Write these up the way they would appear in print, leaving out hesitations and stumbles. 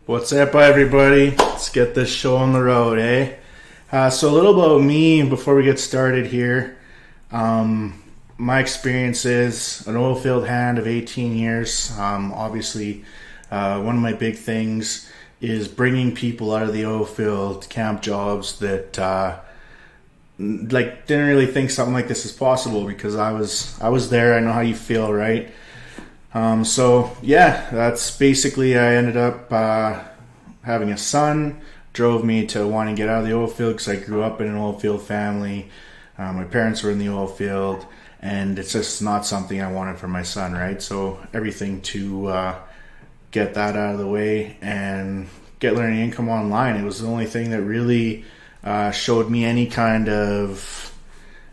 What's up, everybody? Let's get this show on the road, eh? So a little about me before we get started here. My experience is an oilfield hand of 18 years. Obviously, one of my big things is bringing people out of the oilfield to camp jobs that didn't really think something like this is possible, because I was there. I know how you feel, right? So yeah, that's basically, I ended up having a son. Drove me to wanting to get out of the oilfield because I grew up in an oilfield family. My parents were in the oilfield, and it's just not something I wanted for my son, right? So everything to get that out of the way and get learning income online. It was the only thing that really showed me any kind of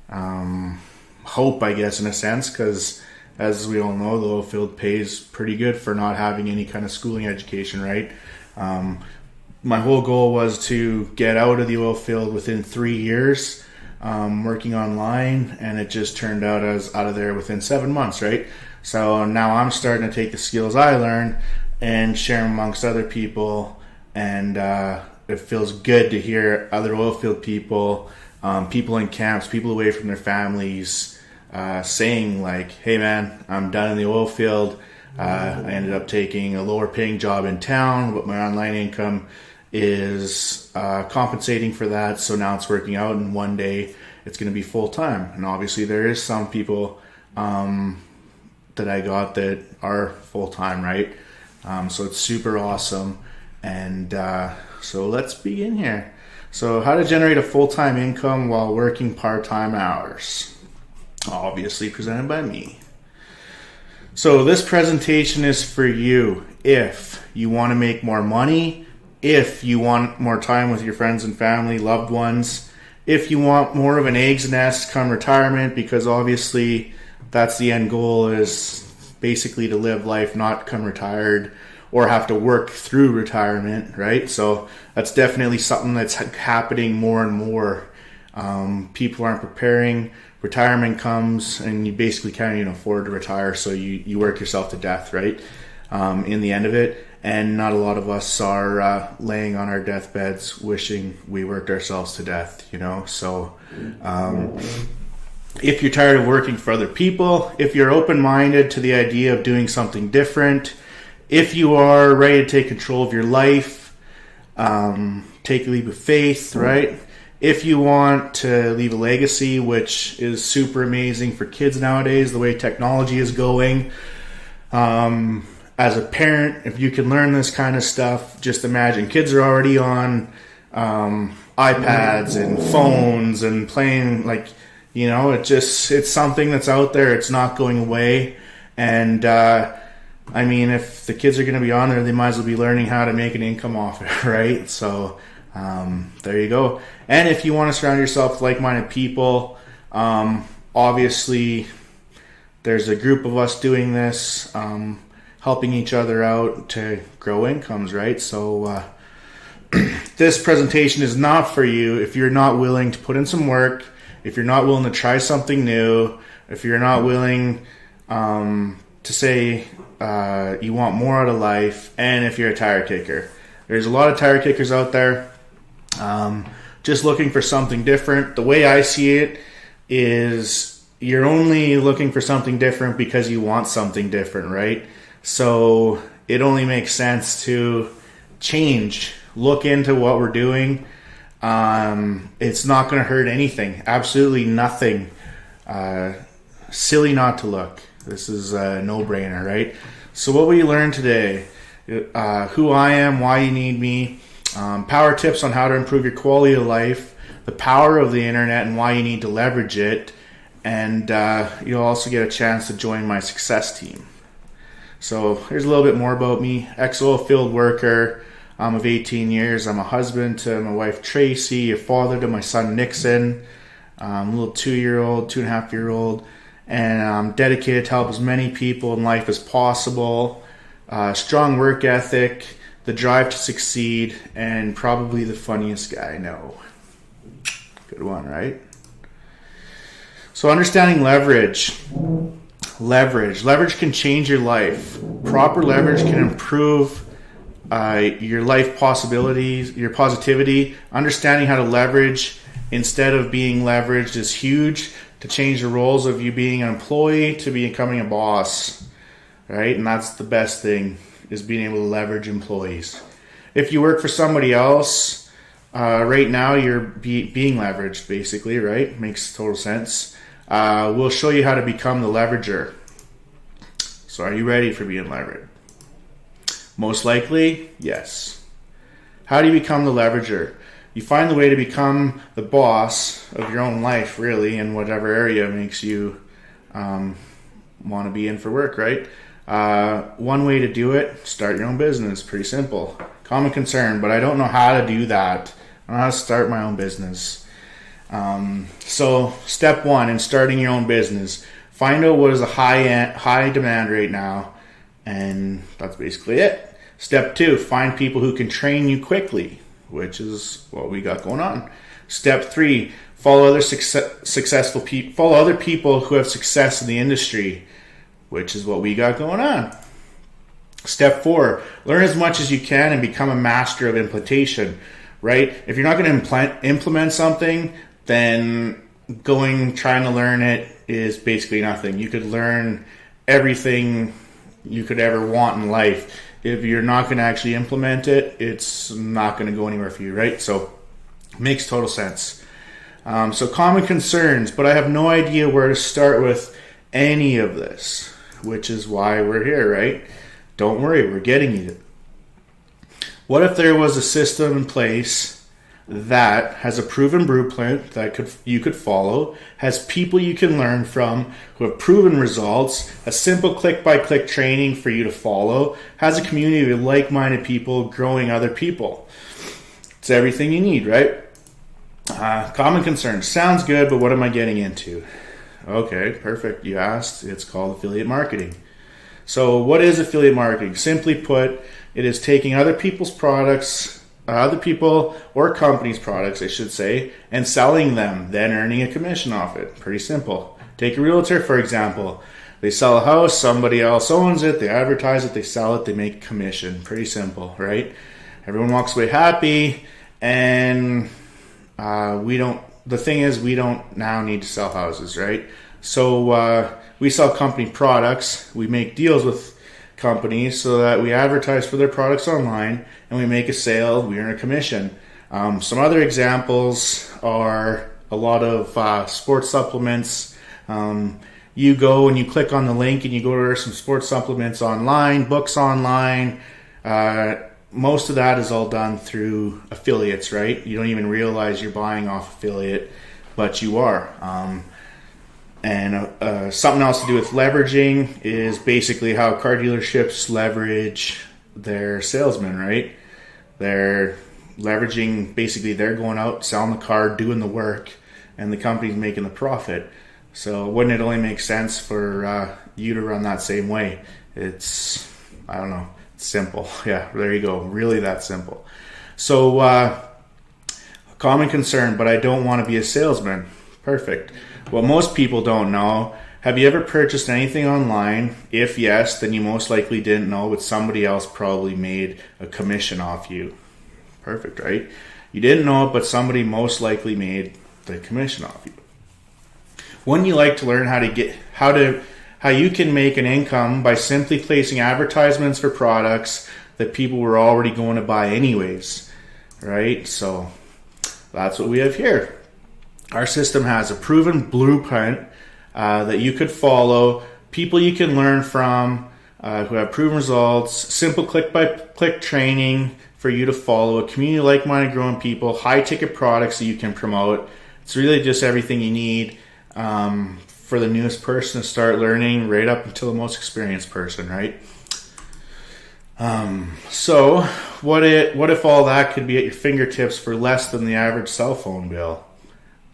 hope, I guess, in a sense, because as we all know, the oilfield pays pretty good for not having any kind of schooling education, right? My whole goal was to get out of the oilfield within 3 years, working online, and it just turned out I was out of there within 7 months, right? So now I'm starting to take the skills I learned and share them amongst other people, and it feels good to hear other oilfield people, people in camps, people away from their families, saying like, hey man, I'm done in the oil field. I ended up taking a lower paying job in town, but my online income is compensating for that. So now it's working out, and one day it's going to be full time. And obviously there is some people that I got that are full time, right? So it's super awesome. And so let's begin here. So how to generate a full-time income while working part-time hours. Obviously presented by me. So this presentation is for you if you want to make more money, if you want more time with your friends and family, loved ones, if you want more of an eggs nest come retirement, because obviously that's the end goal, is basically to live life, not come retired or have to work through retirement, right? So that's definitely something that's happening more and more. People aren't preparing. Retirement comes and you basically can't even afford to retire, so you work yourself to death, right? In the end of it. And not a lot of us are laying on our deathbeds wishing we worked ourselves to death, you know? So if you're tired of working for other people, if you're open-minded to the idea of doing something different, if you are ready to take control of your life, take a leap of faith, right? If you want to leave a legacy, which is super amazing for kids nowadays, the way technology is going. As a parent, if you can learn this kind of stuff, just imagine kids are already on iPads and phones and playing, it's something that's out there. It's not going away. And if the kids are going to be on there, they might as well be learning how to make an income off it, right? So there you go. And if you want to surround yourself with like-minded people, obviously there's a group of us doing this, helping each other out to grow incomes, right? So this presentation is not for you if you're not willing to put in some work, if you're not willing to try something new, if you're not willing to say you want more out of life, and if you're a tire kicker. There's a lot of tire kickers out there just looking for something different. The way I see it is you're only looking for something different because you want something different, right? So it only makes sense to change, look into what we're doing. It's not going to hurt anything, absolutely nothing. Silly not to look. This is a no-brainer, right? So what will you learn today? Who I am, why you need me, power tips on how to improve your quality of life, the power of the internet and why you need to leverage it, and you'll also get a chance to join my success team. So here's a little bit more about me. Ex-oilfield worker of 18 years. I'm a husband to my wife Tracy, a father to my son Nixon, a little 2.5-year-old, and I'm dedicated to help as many people in life as possible. Strong work ethic, the drive to succeed, and probably the funniest guy I know. Good one, right? So understanding leverage. Leverage can change your life. Proper leverage can improve your life possibilities, your positivity, understanding how to leverage instead of being leveraged is huge. To change the roles of you being an employee to becoming a boss, right? And that's the best thing, is being able to leverage employees. If you work for somebody else, right now you're being leveraged, basically, right? Makes total sense. We'll show you how to become the leverager. So are you ready for being leveraged? Most likely, yes. How do you become the leverager? You find the way to become the boss of your own life, really, in whatever area makes you want to be in for work, right? One way to do it, start your own business. Pretty simple. Common concern, but I don't know how to do that. I don't know how to start my own business. So step one in starting your own business, find out what is a high demand right now, and that's basically it. Step two, find people who can train you quickly, which is what we got going on. Step three, follow other successful people. Follow other people who have success in the industry, which is what we got going on. Step four, learn as much as you can and become a master of implementation. Right? If you're not going to implement something, then trying to learn it is basically nothing. You could learn everything you could ever want in life. If you're not going to actually implement it, it's not going to go anywhere for you, right? So makes total sense. So common concerns, but I have no idea where to start with any of this, which is why we're here, right? Don't worry, we're getting you. What if there was a system in place that has a proven blueprint that you could follow, has people you can learn from who have proven results, a simple click-by-click training for you to follow, has a community of like-minded people growing other people? It's everything you need, right? Common concern. Sounds good, but what am I getting into? Okay, perfect. You asked. It's called affiliate marketing. So what is affiliate marketing? Simply put, it is taking other people's products, other people or companies' products, I should say, and selling them, then earning a commission off it. Pretty simple. Take a realtor, for example. They sell a house, somebody else owns it, they advertise it, they sell it, they make a commission. Pretty simple, right? Everyone walks away happy, and the thing is, we don't now need to sell houses, right? So we sell company products. We make deals with companies so that we advertise for their products online, and we make a sale, we earn a commission. Some other examples are a lot of sports supplements. You go and you click on the link and you go to some sports supplements online, books online. Most of that is all done through affiliates, right? You don't even realize you're buying off affiliate, but you are. And something else to do with leveraging is basically how car dealerships leverage their salesmen, right? They're leveraging, basically they're going out, selling the car, doing the work, and the company's making the profit. So wouldn't it only make sense for you to run that same way? It's, I don't know, it's simple. Yeah, there you go. Really that simple. So common concern, but I don't want to be a salesman. Perfect. What most people don't know, have you ever purchased anything online? If yes, then you most likely didn't know, but somebody else probably made a commission off you. Perfect, right? You didn't know it, but somebody most likely made the commission off you. Wouldn't you like to learn how you can make an income by simply placing advertisements for products that people were already going to buy anyways, right? So that's what we have here. Our system has a proven blueprint that you could follow, people you can learn from who have proven results, simple click-by-click training for you to follow, a community of like-minded growing people, high-ticket products that you can promote. It's really just everything you need for the newest person to start learning right up until the most experienced person, right? So what if all that could be at your fingertips for less than the average cell phone bill?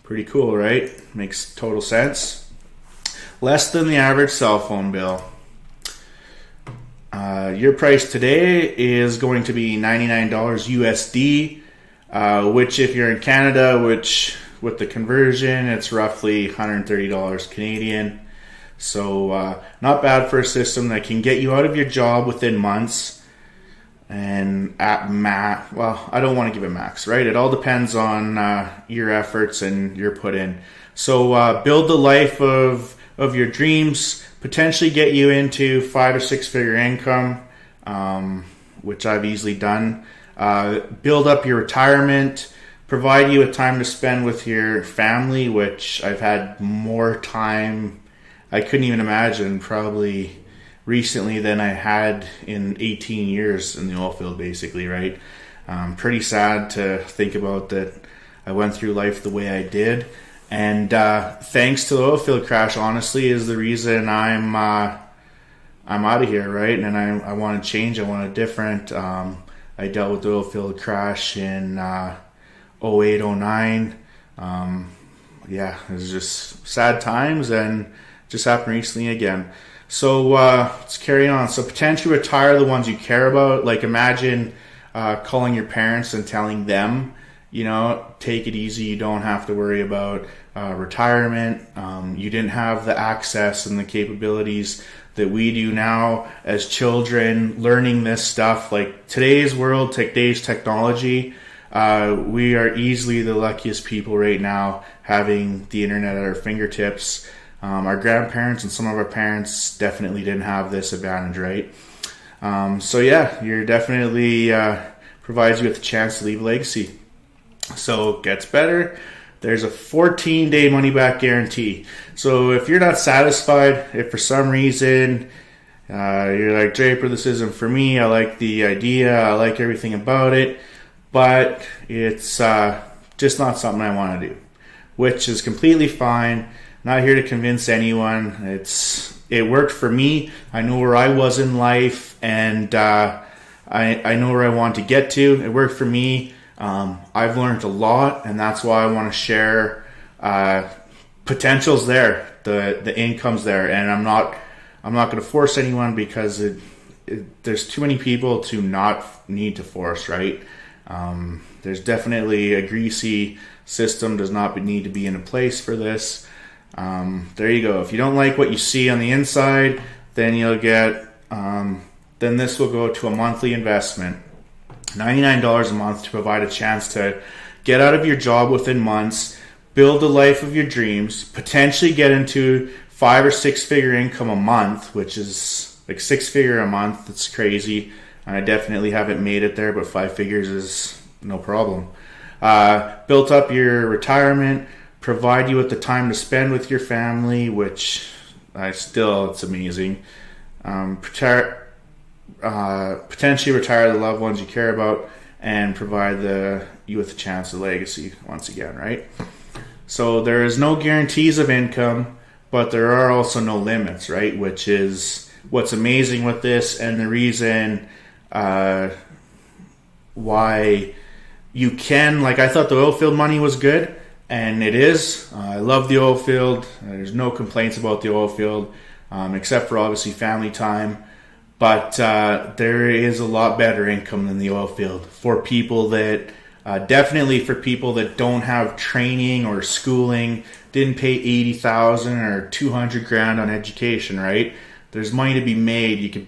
Pretty cool, right? Makes total sense. Less than the average cell phone bill. Your price today is going to be $99 USD, which if you're in Canada, which with the conversion, it's roughly $130 Canadian. So not bad for a system that can get you out of your job within months. and at well, I don't want to give it max, right? It all depends on your efforts and your put in. So build the life of your dreams, potentially get you into 5 or 6 figure income, which I've easily done. Build up your retirement, provide you with time to spend with your family, which I've had more time, I couldn't even imagine, probably recently than I had in 18 years in the oil field, basically, right? Pretty sad to think about that I went through life the way I did. And thanks to the oil field crash, honestly, is the reason I'm out of here, right? And I want to change. I want a different. I dealt with the oil field crash in 08, 09. Yeah, it was just sad times, and just happened recently again. So let's carry on. So potentially retire the ones you care about. Like imagine calling your parents and telling them, take it easy. You don't have to worry about retirement. You didn't have the access and the capabilities that we do now as children, learning this stuff. Like today's world, today's technology, we are easily the luckiest people right now having the internet at our fingertips. Our grandparents and some of our parents definitely didn't have this advantage, right? So yeah, you're definitely provides you with a chance to leave a legacy. So it gets better. There's a 14-day money-back guarantee. So if you're not satisfied, if for some reason you're like, Draper, this isn't for me, I like the idea, I like everything about it, but it's just not something I want to do, which is completely fine. Not here to convince anyone. It worked for me. I know where I was in life, and I know where I want to get to. It worked for me. I've learned a lot, and that's why I want to share potentials there, the income's there, and I'm not going to force anyone because there's too many people to not need to force, right? There's definitely a greasy system does not need to be in a place for this. There you go. If you don't like what you see on the inside, then you'll get then this will go to a monthly investment. $99 a month to provide a chance to get out of your job within months, build the life of your dreams, potentially get into 5 or 6 figure income a month, which is like 6 figure a month. That's crazy. I definitely haven't made it there, but 5 figures is no problem. Built up your retirement, provide you with the time to spend with your family, which it's amazing. Potentially retire the loved ones you care about, and provide you with a chance of legacy once again, right? So there is no guarantees of income, but there are also no limits, right? Which is what's amazing with this, and the reason why you can, like, I thought the oil field money was good, and it is. I love the oil field. There's no complaints about the oil field, except for obviously family time. But there is a lot better income than the oil field for people that, definitely for people that don't have training or schooling, didn't pay $80,000 or $200,000 on education, right? There's money to be made. You could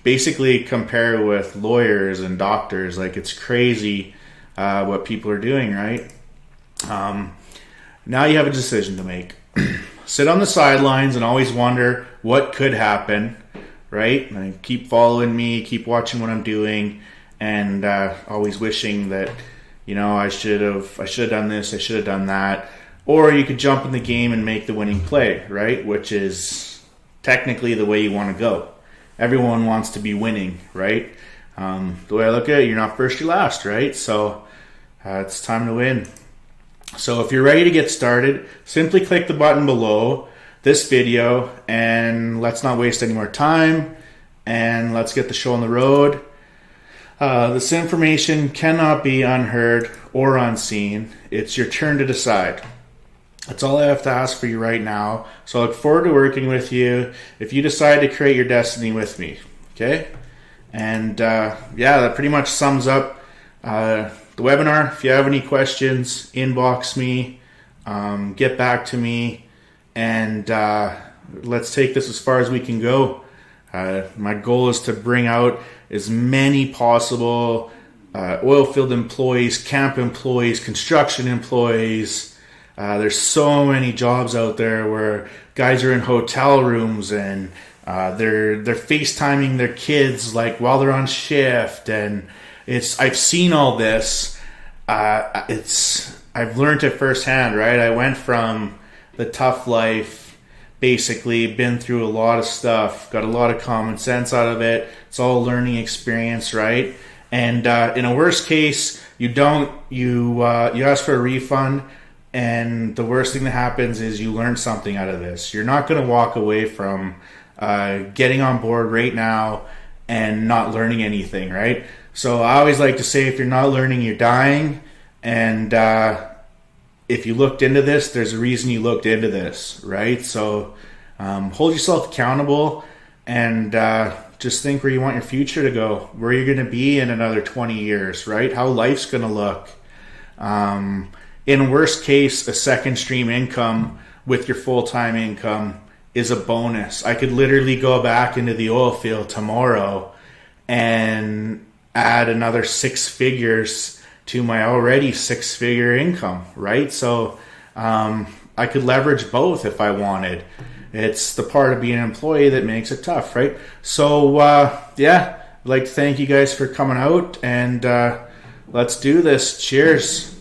basically compare with lawyers and doctors. Like, it's crazy what people are doing, right? Now you have a decision to make. Sit on the sidelines and always wonder what could happen, right? And keep following me, keep watching what I'm doing, and always wishing that, I should have done this, I should have done that. Or you could jump in the game and make the winning play, right? Which is technically the way you want to go. Everyone wants to be winning, right? The way I look at it, you're not first, you're last, right? So it's time to win. So if you're ready to get started, simply click the button below this video, and let's not waste any more time, and let's get the show on the road. This information cannot be unheard or unseen. It's your turn to decide. That's all I have to ask for you right now. So I look forward to working with you if you decide to create your destiny with me. Okay? And that pretty much sums up the webinar. If you have any questions, inbox me, get back to me, and let's take this as far as we can go. My goal is to bring out as many possible oil field employees, camp employees, construction employees. There's so many jobs out there where guys are in hotel rooms and they're FaceTiming their kids like while they're on shift, and I've seen all this. I've learned it firsthand, right? I went from the tough life, basically been through a lot of stuff, got a lot of common sense out of it. It's all a learning experience, right? And in a worst case, you ask for a refund, and the worst thing that happens is you learn something out of this. You're not going to walk away from getting on board right now and not learning anything, right? So I always like to say, if you're not learning, you're dying. And if you looked into this, there's a reason you looked into this, right? So hold yourself accountable, and just think where you want your future to go, where you're going to be in another 20 years, right? How life's going to look. In worst case, a second stream income with your full-time income is a bonus. I could literally go back into the oil field tomorrow and add another 6 figures to my already 6-figure income, right? So I could leverage both if I wanted. It's the part of being an employee that makes it tough, right? So I'd like to thank you guys for coming out, and let's do this. Cheers.